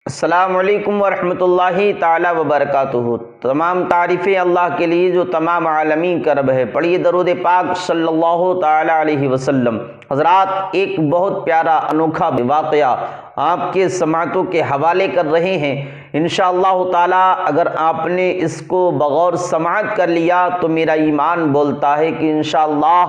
السلام علیکم ورحمۃ اللہ تعالی وبرکاتہ۔ تمام تعریفیں اللہ کے لیے جو تمام عالمین کا رب ہے۔ پڑھیے درود پاک صلی اللہ تعالی علیہ وسلم۔ حضرات، ایک بہت پیارا انوکھا واقعہ آپ کے سماعتوں کے حوالے کر رہے ہیں۔ انشاءاللہ تعالی اگر آپ نے اس کو بغور سماعت کر لیا تو میرا ایمان بولتا ہے کہ انشاءاللہ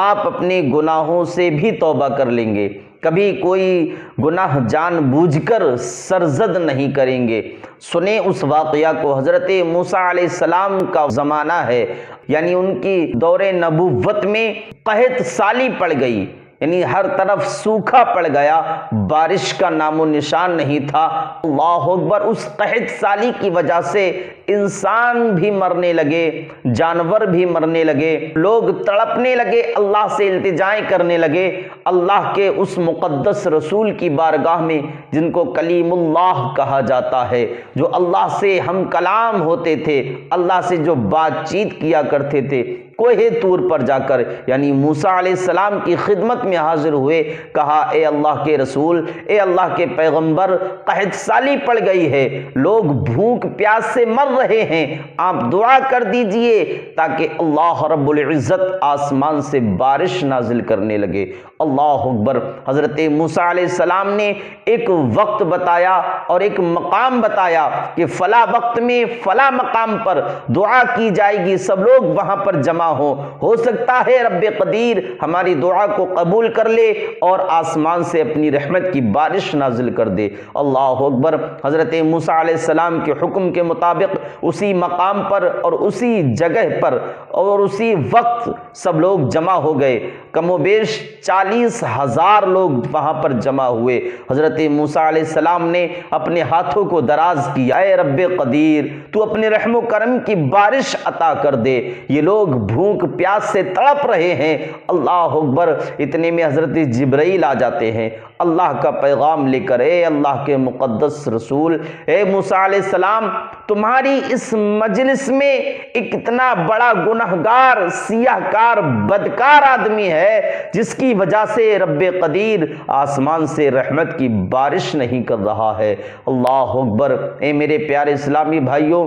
آپ اپنے گناہوں سے بھی توبہ کر لیں گے، کبھی کوئی گناہ جان بوجھ کر سرزد نہیں کریں گے۔ سنیں اس واقعہ کو۔ حضرت موسیٰ علیہ السلام کا زمانہ ہے، یعنی ان کی دور نبوت میں قحط سالی پڑ گئی، یعنی ہر طرف سوکھا پڑ گیا، بارش کا نام و نشان نہیں تھا۔ اللہ اکبر۔ اس قحط سالی کی وجہ سے انسان بھی مرنے لگے، جانور بھی مرنے لگے، لوگ تڑپنے لگے، اللہ سے التجائیں کرنے لگے۔ اللہ کے اس مقدس رسول کی بارگاہ میں، جن کو کلیم اللہ کہا جاتا ہے، جو اللہ سے ہم کلام ہوتے تھے، اللہ سے جو بات چیت کیا کرتے تھے، کوہ طور پر جا کر یعنی موسیٰ علیہ السلام کی خدمت میں حاضر ہوئے۔ کہا، اے اللہ کے رسول، اے اللہ کے پیغمبر، قحط سالی پڑ گئی ہے، لوگ بھوک پیاس سے مر رہے ہیں، آپ دعا کر دیجئے تاکہ اللہ رب العزت آسمان سے بارش نازل کرنے لگے۔ اللہ اکبر۔ حضرت موسیٰ علیہ السلام نے ایک وقت بتایا اور ایک مقام بتایا کہ فلاں وقت میں فلاں مقام پر دعا کی جائے گی، سب لوگ وہاں پر جمع ہو سکتا ہے رب قدیر ہماری دعا کو قبول کر لے اور آسمان سے اپنی رحمت کی بارش نازل کر دے۔ اللہ اکبر۔ حضرت موسیٰ علیہ السلام کے حکم کے مطابق اسی مقام پر اور اسی جگہ پر اور اسی وقت سب لوگ جمع ہو گئے۔ کم و بیش 40,000 لوگ وہاں پر جمع ہوئے۔ حضرت موسیٰ علیہ السلام نے اپنے ہاتھوں کو دراز کیا، اے رب قدیر تو اپنے رحم و کرم کی بارش عطا کر دے، یہ لوگ بھوک پیاس سے تڑپ رہے ہیں۔ اللہ اکبر۔ اتنے میں حضرت جبرائیل آ جاتے ہیں اللہ کا پیغام لے کر، اے اللہ کے مقدس رسول، اے موسیٰ علیہ السلام، تمہاری اس مجلس میں ایک اتنا بڑا گنہگار، سیاہ کار، بدکار آدمی ہے جس کی وجہ سے رب قدیر آسمان سے رحمت کی بارش نہیں کر رہا ہے۔ اللہ اکبر۔ اے میرے پیارے اسلامی بھائیوں،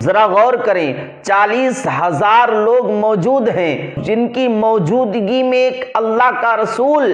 ذرا غور کریں، 40,000 لوگ موجود ہیں، جن کی موجودگی میں ایک اللہ کا رسول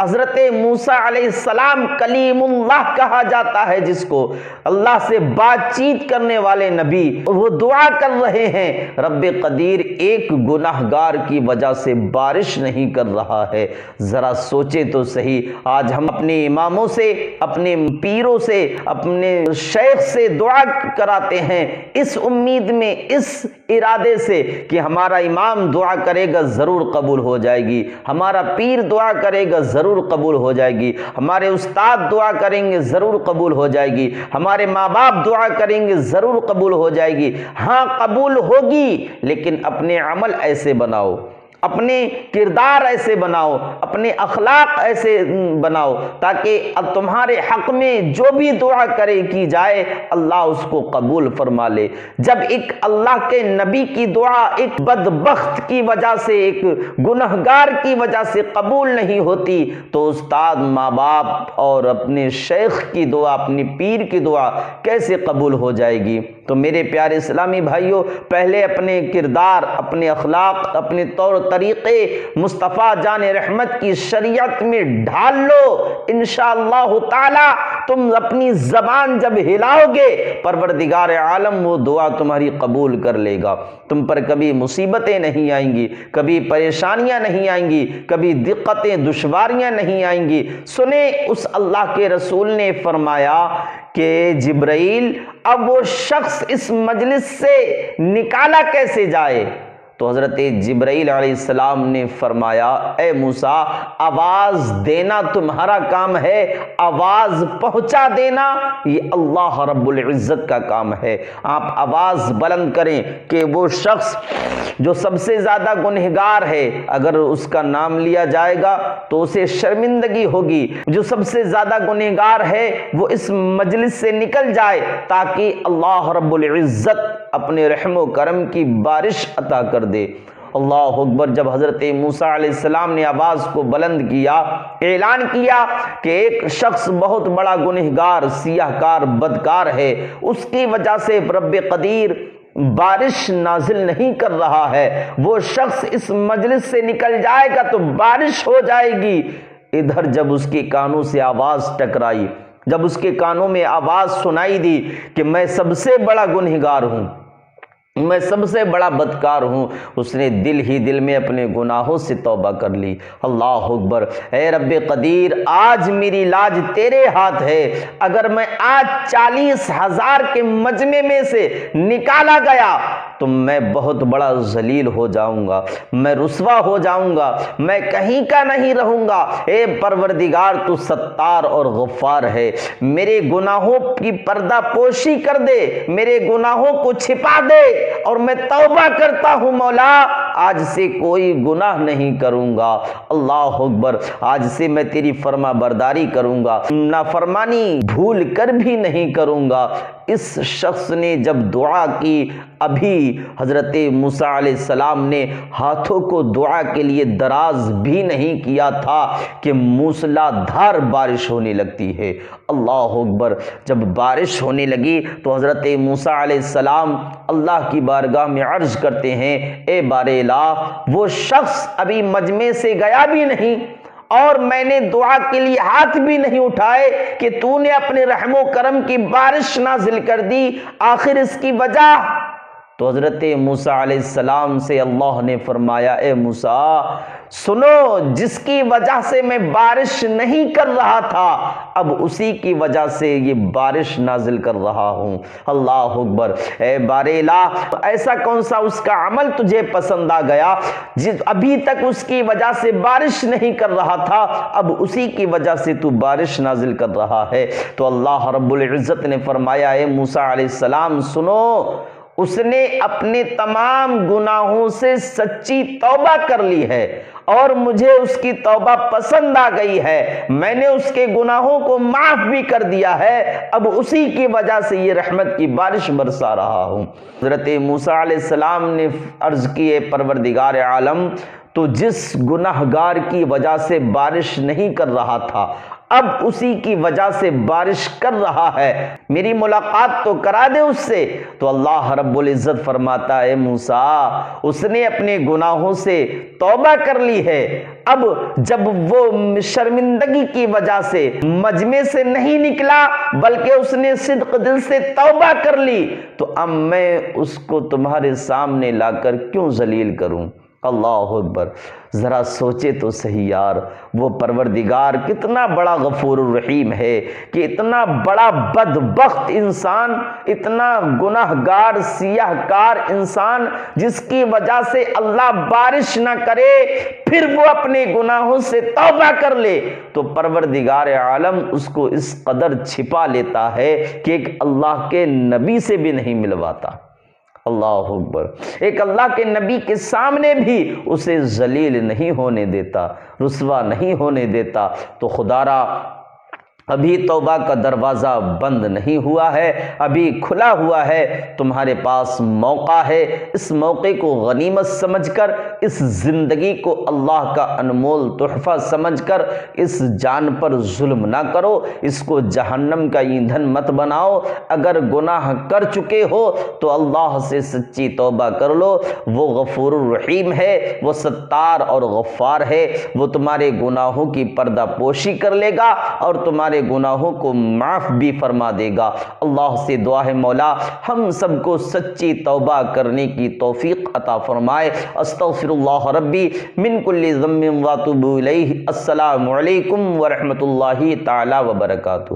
حضرت موسیٰ علیہ السلام کلیم اللہ کہا جاتا ہے، جس کو اللہ سے بات چیت کرنے والے نبی، وہ دعا کر رہے ہیں، رب قدیر ایک گناہگار کی وجہ سے بارش نہیں کر رہا ہے۔ ذرا سوچے تو صحیح، آج ہم اپنے اماموں سے، اپنے پیروں سے، اپنے شیخ سے دعا کراتے ہیں اس امید میں، اس ارادے سے کہ ہمارا امام دعا کرے گا ضرور قبول ہو جائے گی، ہمارا پیر دعا کرے گا ضرور قبول ہو جائے گی، ہمارے استاد دعا کریں گے ضرور قبول ہو جائے گی، ہمارے ماں باپ دعا کریں گے ضرور قبول ہو جائے گی۔ ہاں قبول ہوگی، لیکن اپنے عمل ایسے بناؤ، اپنے کردار ایسے بناؤ، اپنے اخلاق ایسے بناؤ تاکہ تمہارے حق میں جو بھی دعا کرے کی جائے اللہ اس کو قبول فرما لے۔ جب ایک اللہ کے نبی کی دعا ایک بدبخت کی وجہ سے، ایک گنہگار کی وجہ سے قبول نہیں ہوتی تو استاد، ماں باپ اور اپنے شیخ کی دعا، اپنی پیر کی دعا کیسے قبول ہو جائے گی؟ تو میرے پیارے اسلامی بھائیوں، پہلے اپنے کردار، اپنے اخلاق، اپنے طور طریقے مصطفیٰ جان رحمت کی شریعت میں ڈھال لو۔ انشاءاللہ تعالی تم اپنی زبان جب ہلاؤ گے، پروردگار عالم وہ دعا تمہاری قبول کر لے گا۔ تم پر کبھی مصیبتیں نہیں آئیں گی، کبھی پریشانیاں نہیں آئیں گی، کبھی دقتیں، دشواریاں نہیں آئیں گی۔ سنیں، اس اللہ کے رسول نے فرمایا کہ جبرائیل، اب وہ شخص اس مجلس سے نکالا کیسے جائے؟ تو حضرت جبرائیل علیہ السلام نے فرمایا، اے موسیٰ، آواز دینا تمہارا کام ہے، آواز پہنچا دینا یہ اللہ رب العزت کا کام ہے۔ آپ آواز بلند کریں کہ وہ شخص جو سب سے زیادہ گنہگار ہے، اگر اس کا نام لیا جائے گا تو اسے شرمندگی ہوگی، جو سب سے زیادہ گنہگار ہے وہ اس مجلس سے نکل جائے تاکہ اللہ رب العزت اپنے رحم و کرم کی بارش عطا کر دے۔ اللہ اکبر۔ جب حضرت موسیٰ علیہ السلام نے آواز کو بلند کیا، اعلان کیا کہ ایک شخص بہت بڑا گنہگار، سیاہ کار، بدکار ہے، اس کی وجہ سے رب قدیر بارش نازل نہیں کر رہا ہے، وہ شخص اس مجلس سے نکل جائے گا تو بارش ہو جائے گی۔ ادھر جب اس کے کانوں سے آواز ٹکرائی، جب اس کے کانوں میں آواز سنائی دی کہ میں سب سے بڑا گنہگار ہوں، میں سب سے بڑا بدکار ہوں، اس نے دل ہی دل میں اپنے گناہوں سے توبہ کر لی۔ اللہ اکبر۔ اے رب قدیر، آج میری لاج تیرے ہاتھ ہے، اگر میں آج 40,000 کے مجمع میں سے نکالا گیا تو میں بہت بڑا ذلیل ہو جاؤں گا، میں رسوا ہو جاؤں گا، میں کہیں کا نہیں رہوں گا۔ اے پروردگار، تو ستار اور غفار ہے، میرے گناہوں کی پردہ پوشی کر دے، میرے گناہوں کو چھپا دے، اور میں توبہ کرتا ہوں مولا، آج سے کوئی گناہ نہیں کروں گا۔ اللہ اکبر۔ آج سے میں تیری فرما برداری کروں گا، نافرمانی بھول کر بھی نہیں کروں گا۔ اس شخص نے جب دعا کی، ابھی حضرت موسیٰ علیہ السلام نے ہاتھوں کو دعا کے لیے دراز بھی نہیں کیا تھا کہ موسلا دھار بارش ہونے لگتی ہے۔ اللہ اکبر۔ جب بارش ہونے لگی تو حضرت موسیٰ علیہ السلام اللہ کی بارگاہ میں عرض کرتے ہیں، اے بار الہ، وہ شخص ابھی مجمع سے گیا بھی نہیں اور میں نے دعا کے لیے ہاتھ بھی نہیں اٹھائے کہ تو نے اپنے رحم و کرم کی بارش نازل کر دی، آخر اس کی وجہ؟ تو حضرت موسیٰ علیہ السلام سے اللہ نے فرمایا، اے موسیٰ سنو، جس کی وجہ سے میں بارش نہیں کر رہا تھا، اب اسی کی وجہ سے یہ بارش نازل کر رہا ہوں۔ اللہ اکبر۔ اے بار الہ، ایسا کون سا اس کا عمل تجھے پسند آ گیا جس ابھی تک اس کی وجہ سے بارش نہیں کر رہا تھا، اب اسی کی وجہ سے تو بارش نازل کر رہا ہے؟ تو اللہ رب العزت نے فرمایا، اے موسیٰ علیہ السلام سنو، اس نے اپنے تمام گناہوں سے سچی توبہ کر لی ہے اور مجھے اس کی توبہ پسند آ گئی ہے، میں نے اس کے گناہوں کو معاف بھی کر دیا ہے، اب اسی کی وجہ سے یہ رحمت کی بارش برسا رہا ہوں۔ حضرت موسیٰ علیہ السلام نے عرض کی، اے پروردگار عالم، تو جس گناہگار کی وجہ سے بارش نہیں کر رہا تھا، اب اسی کی وجہ سے بارش کر رہا ہے، میری ملاقات تو کرا دے اس سے۔ تو اللہ رب العزت فرماتا ہے، موسیٰ اس نے اپنے گناہوں سے توبہ کر لی ہے، اب جب وہ شرمندگی کی وجہ سے مجمع سے نہیں نکلا بلکہ اس نے صدق دل سے توبہ کر لی، تو اب میں اس کو تمہارے سامنے لا کر کیوں ذلیل کروں؟ اللہ اکبر۔ ذرا سوچے تو صحیح یار، وہ پروردگار کتنا بڑا غفور الرحیم ہے کہ اتنا بڑا بدبخت انسان، اتنا گناہگار سیاہ کار انسان جس کی وجہ سے اللہ بارش نہ کرے پھر وہ اپنے گناہوں سے توبہ کر لے، تو پروردگار عالم اس کو اس قدر چھپا لیتا ہے کہ ایک اللہ کے نبی سے بھی نہیں ملواتا۔ اللہ اکبر۔ ایک اللہ کے نبی کے سامنے بھی اسے ذلیل نہیں ہونے دیتا، رسوا نہیں ہونے دیتا۔ تو خدا را ابھی توبہ کا دروازہ بند نہیں ہوا ہے، ابھی کھلا ہوا ہے، تمہارے پاس موقع ہے، اس موقع کو غنیمت سمجھ کر، اس زندگی کو اللہ کا انمول تحفہ سمجھ کر اس جان پر ظلم نہ کرو، اس کو جہنم کا ایندھن مت بناؤ۔ اگر گناہ کر چکے ہو تو اللہ سے سچی توبہ کر لو، وہ غفور الرحیم ہے، وہ ستار اور غفار ہے، وہ تمہارے گناہوں کی پردہ پوشی کر لے گا اور تمہارے گناہوں کو معاف بھی فرما دے گا۔ اللہ سے دعا ہے مولا ہم سب کو سچی توبہ کرنے کی توفیق عطا فرمائے۔ استغفر اللہ ربی من کل ذنب واتوب الیہ۔ السلام علیکم ورحمۃ اللہ تعالی وبرکاتہ۔